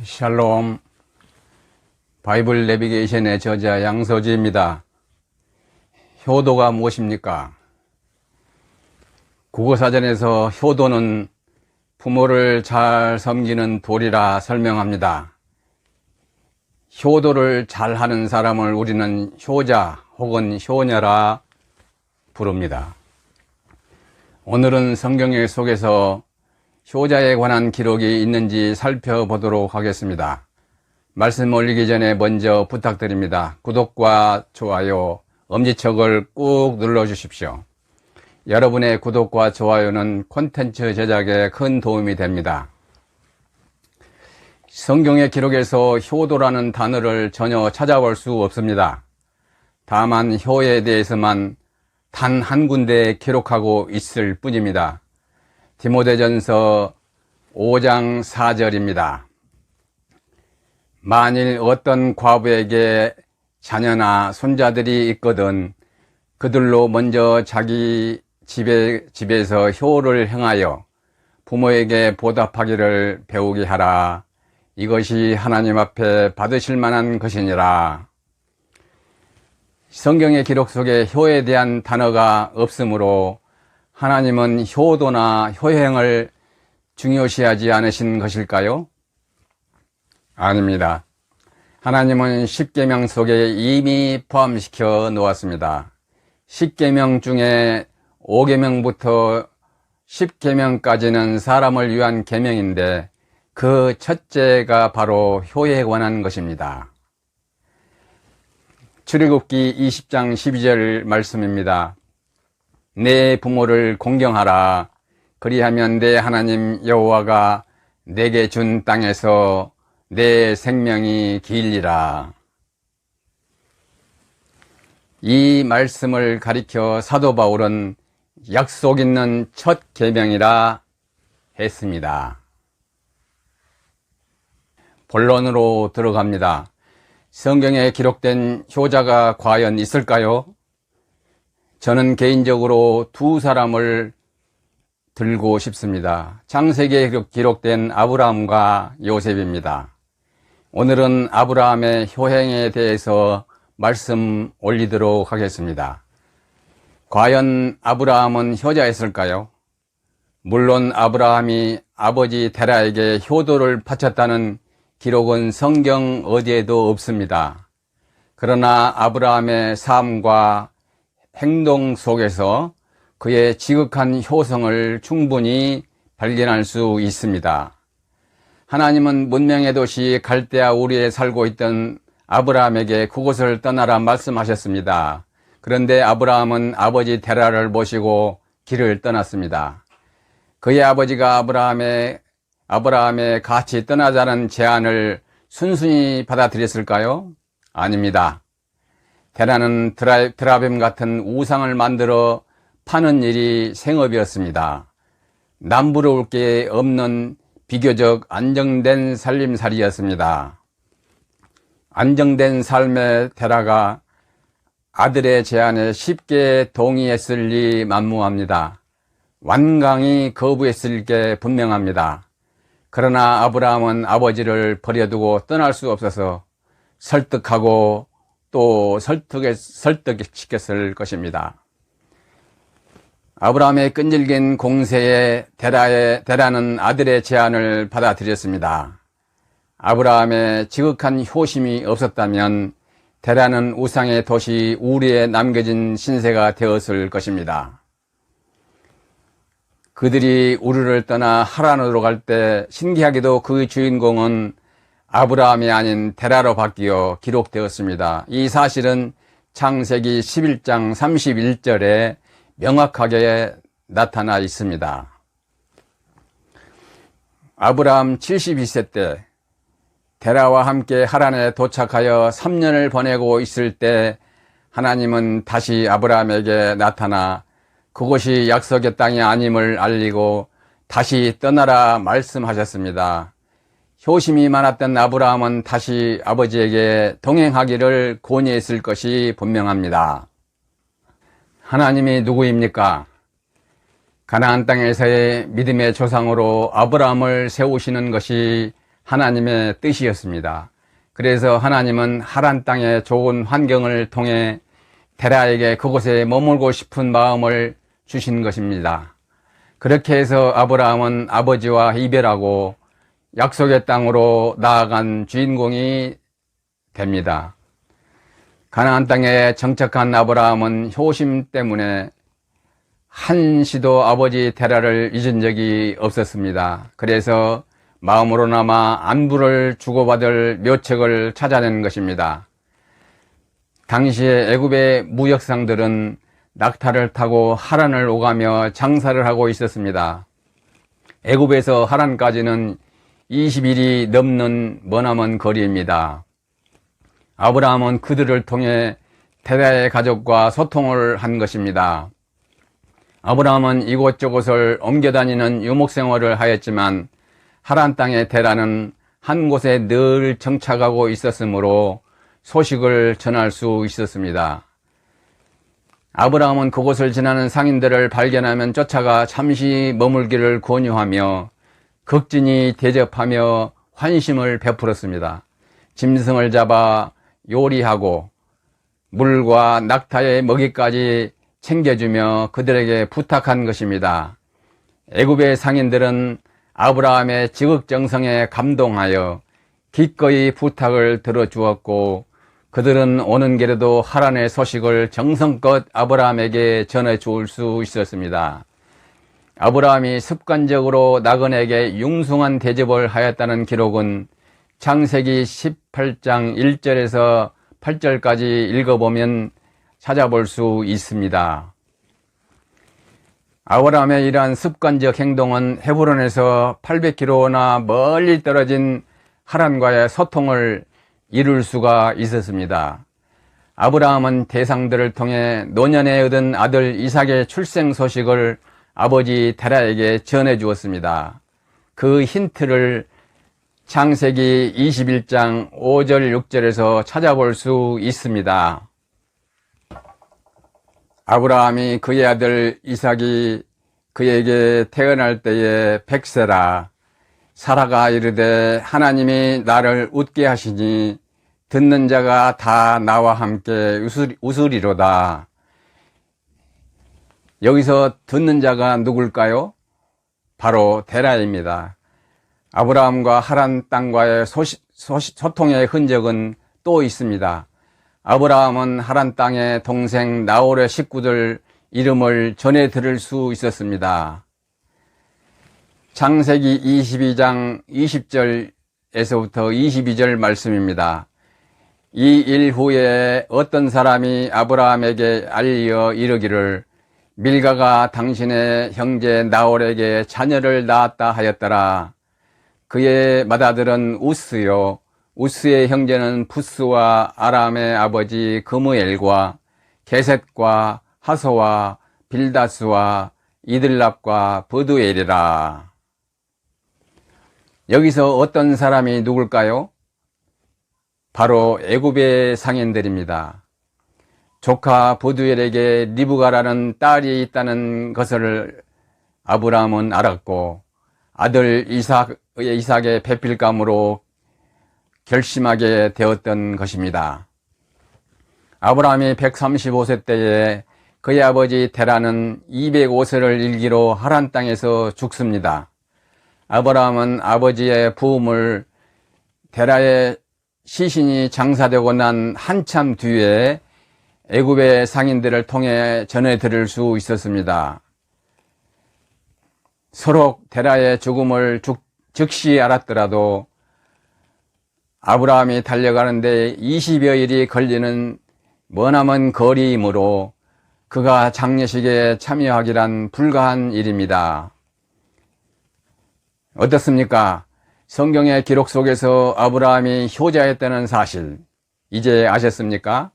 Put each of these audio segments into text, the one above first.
샬롬, 바이블 내비게이션의 저자 양서지입니다. 효도가 무엇입니까? 국어사전에서 효도는 부모를 잘 섬기는 도리라 설명합니다. 효도를 잘하는 사람을 우리는 효자 혹은 효녀라 부릅니다. 오늘은 성경 속에서 효자에 관한 기록이 있는지 살펴보도록 하겠습니다. 말씀 올리기 전에 먼저 부탁드립니다. 구독과 좋아요, 엄지척을 꾹 눌러주십시오. 여러분의 구독과 좋아요는 콘텐츠 제작에 큰 도움이 됩니다. 성경의 기록에서 효도라는 단어를 전혀 찾아볼 수 없습니다. 다만 효에 대해서만 단 한 군데 기록하고 있을 뿐입니다. 디모데전서 5장 4절입니다. 만일 어떤 과부에게 자녀나 손자들이 있거든 그들로 먼저 자기 집에서 효를 행하여 부모에게 보답하기를 배우게 하라. 이것이 하나님 앞에 받으실 만한 것이니라. 성경의 기록 속에 효에 대한 단어가 없으므로 하나님은 효도나 효행을 중요시하지 않으신 것일까요? 아닙니다. 하나님은 십계명 속에 이미 포함시켜 놓았습니다. 십계명 중에 5계명부터 10계명까지는 사람을 위한 계명인데 그 첫째가 바로 효에 관한 것입니다. 출애굽기 20장 12절 말씀입니다. 내 부모를 공경하라. 그리하면 내 하나님 여호와가 내게 준 땅에서 내 생명이 길리라. 이 말씀을 가리켜 사도 바울은 약속 있는 첫 계명이라 했습니다. 본론으로 들어갑니다. 성경에 기록된 효자가 과연 있을까요? 저는 개인적으로 두 사람을 들고 싶습니다. 창세기에 기록된 아브라함과 요셉입니다. 오늘은 아브라함의 효행에 대해서 말씀 올리도록 하겠습니다. 과연 아브라함은 효자였을까요? 물론 아브라함이 아버지 데라에게 효도를 바쳤다는 기록은 성경 어디에도 없습니다. 그러나 아브라함의 삶과 행동 속에서 그의 지극한 효성을 충분히 발견할 수 있습니다. 하나님은 문명의 도시 갈대아 우리에 살고 있던 아브라함에게 그곳을 떠나라 말씀하셨습니다. 그런데 아브라함은 아버지 데라를 모시고 길을 떠났습니다. 그의 아버지가 아브라함의 같이 떠나자는 제안을 순순히 받아들였을까요? 아닙니다. 데라는 드라빔 같은 우상을 만들어 파는 일이 생업이었습니다. 남부러울 게 없는 비교적 안정된 살림살이였습니다. 안정된 삶의 데라가 아들의 제안에 쉽게 동의했을 리 만무합니다. 완강히 거부했을 게 분명합니다. 그러나 아브라함은 아버지를 버려두고 떠날 수 없어서 설득하고 또 설득시켰을 것입니다. 아브라함의 끈질긴 공세에 데라는 아들의 제안을 받아들였습니다. 아브라함의 지극한 효심이 없었다면 데라는 우상의 도시 우리에 남겨진 신세가 되었을 것입니다. 그들이 우르를 떠나 하란으로 갈 때 신기하게도 그 주인공은 아브라함이 아닌 데라로 바뀌어 기록되었습니다. 이 사실은 창세기 11장 31절에 명확하게 나타나 있습니다. 아브라함 72세 때 데라와 함께 하란에 도착하여 3년을 보내고 있을 때 하나님은 다시 아브라함에게 나타나 그곳이 약속의 땅이 아님을 알리고 다시 떠나라 말씀하셨습니다. 효심이 많았던 아브라함은 다시 아버지에게 동행하기를 권유했을 것이 분명합니다. 하나님이 누구입니까? 가나안 땅에서의 믿음의 조상으로 아브라함을 세우시는 것이 하나님의 뜻이었습니다. 그래서 하나님은 하란 땅의 좋은 환경을 통해 데라에게 그곳에 머물고 싶은 마음을 주신 것입니다. 그렇게 해서 아브라함은 아버지와 이별하고 약속의 땅으로 나아간 주인공이 됩니다. 가나안 땅에 정착한 아브라함은 효심 때문에 한시도 아버지 데라를 잊은 적이 없었습니다. 그래서 마음으로나마 안부를 주고받을 묘책을 찾아낸 것입니다. 당시에 애굽의 무역상들은 낙타를 타고 하란을 오가며 장사를 하고 있었습니다. 애굽에서 하란까지는 20일이 넘는 머나먼 거리입니다. 아브라함은 그들을 통해 데라의 가족과 소통을 한 것입니다. 아브라함은 이곳저곳을 옮겨다니는 유목생활을 하였지만 하란 땅의 데라는 한 곳에 늘 정착하고 있었으므로 소식을 전할 수 있었습니다. 아브라함은 그곳을 지나는 상인들을 발견하면 쫓아가 잠시 머물기를 권유하며 극진히 대접하며 환심을 베풀었습니다. 짐승을 잡아 요리하고 물과 낙타의 먹이까지 챙겨주며 그들에게 부탁한 것입니다. 애굽의 상인들은 아브라함의 지극정성에 감동하여 기꺼이 부탁을 들어주었고 그들은 오는 길에도 하란의 소식을 정성껏 아브라함에게 전해줄 수 있었습니다. 아브라함이 습관적으로 나그네에게 융숭한 대접을 하였다는 기록은 창세기 18장 1절에서 8절까지 읽어보면 찾아볼 수 있습니다. 아브라함의 이러한 습관적 행동은 헤브론에서 800km나 멀리 떨어진 하란과의 소통을 이룰 수가 있었습니다. 아브라함은 대상들을 통해 노년에 얻은 아들 이삭의 출생 소식을 아버지 데라에게 전해 주었습니다. 그 힌트를 창세기 21장 5절 6절에서 찾아볼 수 있습니다. 아브라함이 그의 아들 이삭이 그에게 태어날 때에 100세라 사라가 이르되 하나님이 나를 웃게 하시니 듣는 자가 다 나와 함께 웃으리로다. 여기서 듣는 자가 누굴까요? 바로 데라입니다. 아브라함과 하란 땅과의 소통의 흔적은 또 있습니다. 아브라함은 하란 땅의 동생 나홀의 식구들 이름을 전해 들을 수 있었습니다. 창세기 22장 20절에서부터 22절 말씀입니다. 이 일 후에 어떤 사람이 아브라함에게 알려 이르기를 밀가가 당신의 형제 나홀에게 자녀를 낳았다 하였더라. 그의 맏아들은 우스요 우스의 형제는 부스와 아람의 아버지 그무엘과 게셋과 하소와 빌다스와 이들랍과 버두엘이라. 여기서 어떤 사람이 누굴까요? 바로 애굽의 상인들입니다. 조카 버두엘에게 리브가라는 딸이 있다는 것을 아브라함은 알았고 아들 이삭의 배필감으로 결심하게 되었던 것입니다. 아브라함이 135세 때에 그의 아버지 데라는 205세를 일기로 하란 땅에서 죽습니다. 아브라함은 아버지의 부음을 데라의 시신이 장사되고 난 한참 뒤에 애굽의 상인들을 통해 전해 들을 수 있었습니다. 서로 데라의 죽음을 즉시 알았더라도 아브라함이 달려가는데 20여일이 걸리는 머나먼 거리이므로 그가 장례식에 참여하기란 불가한 일입니다. 어떻습니까? 성경의 기록 속에서 아브라함이 효자였다는 사실 이제 아셨습니까?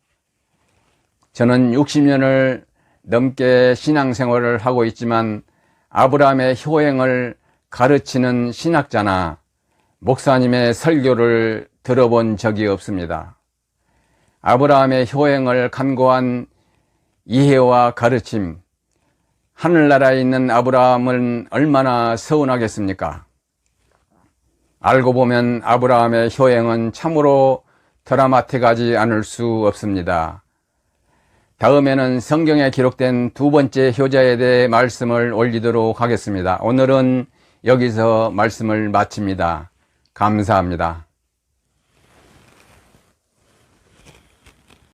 저는 60년을 넘게 신앙생활을 하고 있지만 아브라함의 효행을 가르치는 신학자나 목사님의 설교를 들어본 적이 없습니다. 아브라함의 효행을 간구한 이해와 가르침, 하늘나라에 있는 아브라함은 얼마나 서운하겠습니까? 알고 보면 아브라함의 효행은 참으로 드라마틱하지 않을 수 없습니다. 다음에는 성경에 기록된 두 번째 효자에 대해 말씀을 올리도록 하겠습니다. 오늘은 여기서 말씀을 마칩니다. 감사합니다.